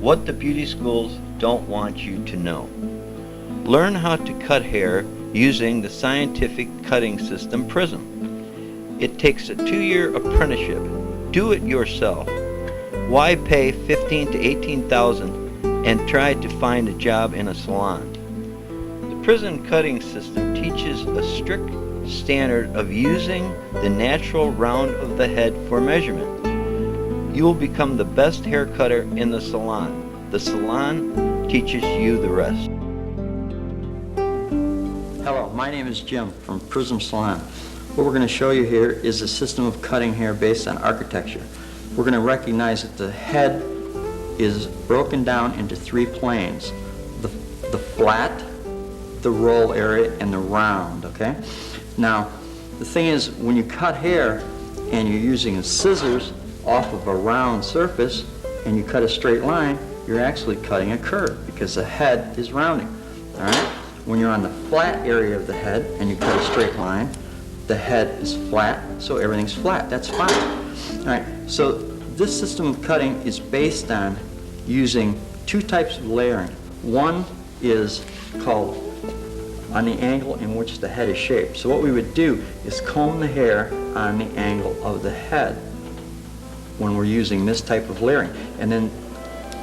What the beauty schools don't want you to know. Learn how to cut hair using the scientific cutting system Prism. It takes a 2-year apprenticeship. Do it yourself. Why pay $15,000 to $18,000 and try to find a job in a salon? The Prism cutting system teaches a strict standard of using the natural round of the head for measurement. You will become the best hair cutter in the salon. The salon teaches you the rest. Hello, my name is Jim from Prism Salon. What we're going to show you here is a system of cutting hair based on architecture. We're going to recognize that the head is broken down into 3 planes. The flat, the roll area, and the round, okay? Now, the thing is, when you cut hair and you're using scissors off of a round surface and you cut a straight line, you're actually cutting a curve because the head is rounding. All right? When you're on the flat area of the head and you cut a straight line, the head is flat, so everything's flat. That's fine. All right, so this system of cutting is based on using 2 types of layering. One is called on the angle in which the head is shaped. So what we would do is comb the hair on the angle of the head when we're using this type of layering. And then,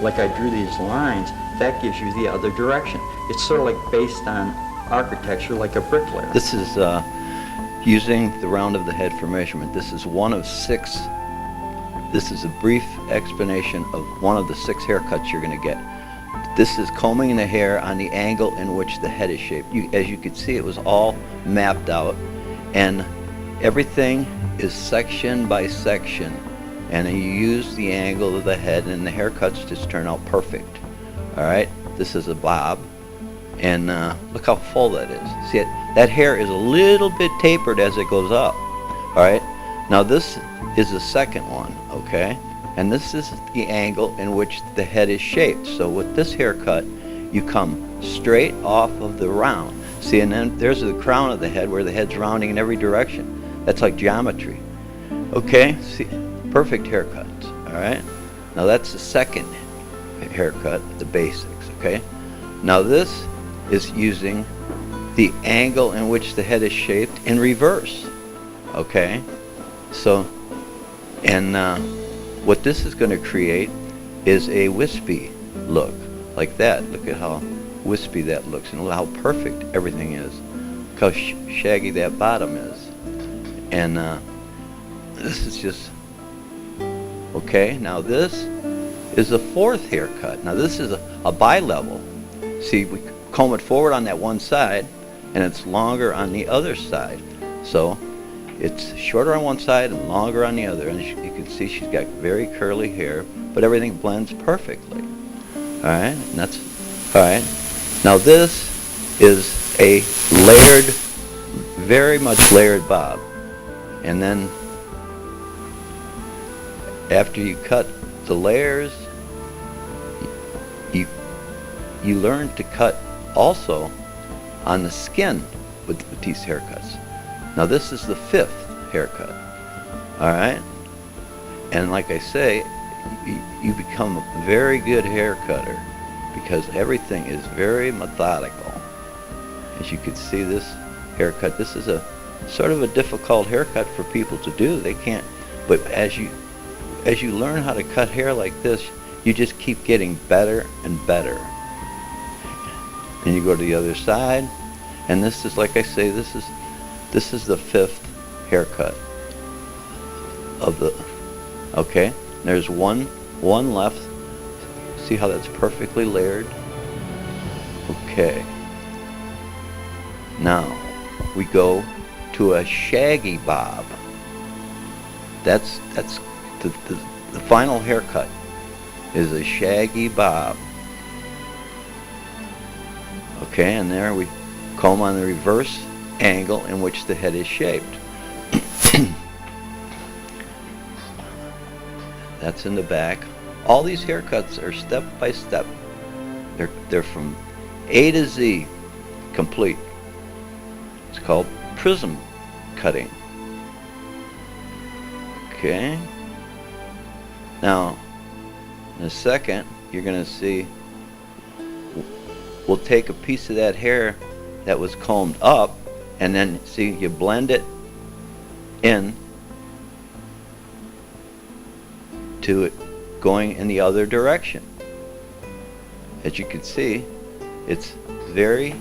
like I drew these lines, that gives you the other direction. It's sort of like based on architecture, like a bricklayer. This is using the round of the head for measurement. This is one of 6. This is a brief explanation of one of the 6 haircuts you're going to get. This is combing the hair on the angle in which the head is shaped. As you can see, it was all mapped out, and everything is section by section. And you use the angle of the head, and the haircuts just turn out perfect. All right, this is a bob, and look how full that is. See it? That hair is a little bit tapered as it goes up. All right, now this is the second one, okay? And this is the angle in which the head is shaped. So with this haircut, you come straight off of the round. See, and then there's the crown of the head where the head's rounding in every direction. That's like geometry. Okay, see, perfect haircuts, all right? Now that's the second haircut, the basics, okay? Now this is using the angle in which the head is shaped in reverse, okay? So, and what this is going to create is a wispy look, like that. Look at how wispy that looks, and look how perfect everything is. Look how shaggy that bottom is. And this is just, okay, now this is the 4th haircut. Now this is a bi-level. See, we comb it forward on that one side, and it's longer on the other side. So it's shorter on one side and longer on the other. And you can see she's got very curly hair, but everything blends perfectly. All right, and that's, all right. Now this is a layered, very much layered bob. And then after you cut the layers, you learn to cut also on the skin with these haircuts. Now this is the 5th haircut, all right? And like I say, you become a very good hair cutter because everything is very methodical. As you can see, this haircut, this is a sort of a difficult haircut for people to do. They can't, but as you learn how to cut hair like this, you just keep getting better and better. And you go to the other side, and this is, like I say, this is the 5th haircut of the, okay? There's one left. See how that's perfectly layered? Okay. Now we go to a shaggy bob. That's the final haircut is a shaggy bob. Okay, and there we comb on the reverse angle in which the head is shaped. That's in the back. All these haircuts are step by step. They're from A to Z, complete. It's called prism cutting. Okay. Now, in a second, you're going to see we'll take a piece of that hair that was combed up, and then see you blend it in to it going in the other direction. As you can see, it's very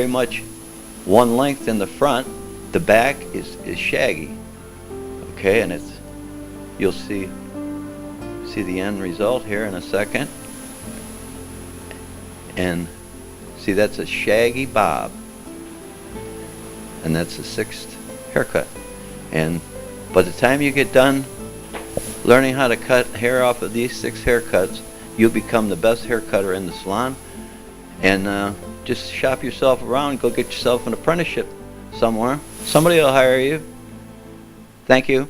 much one length in the front. The back is shaggy. Okay, and you'll see the end result here in a second. And see, that's a shaggy bob. And that's the 6th haircut. And by the time you get done learning how to cut hair off of these 6 haircuts, you'll become the best hair cutter in the salon. And just shop yourself around, go get yourself an apprenticeship somewhere. Somebody will hire you. Thank you.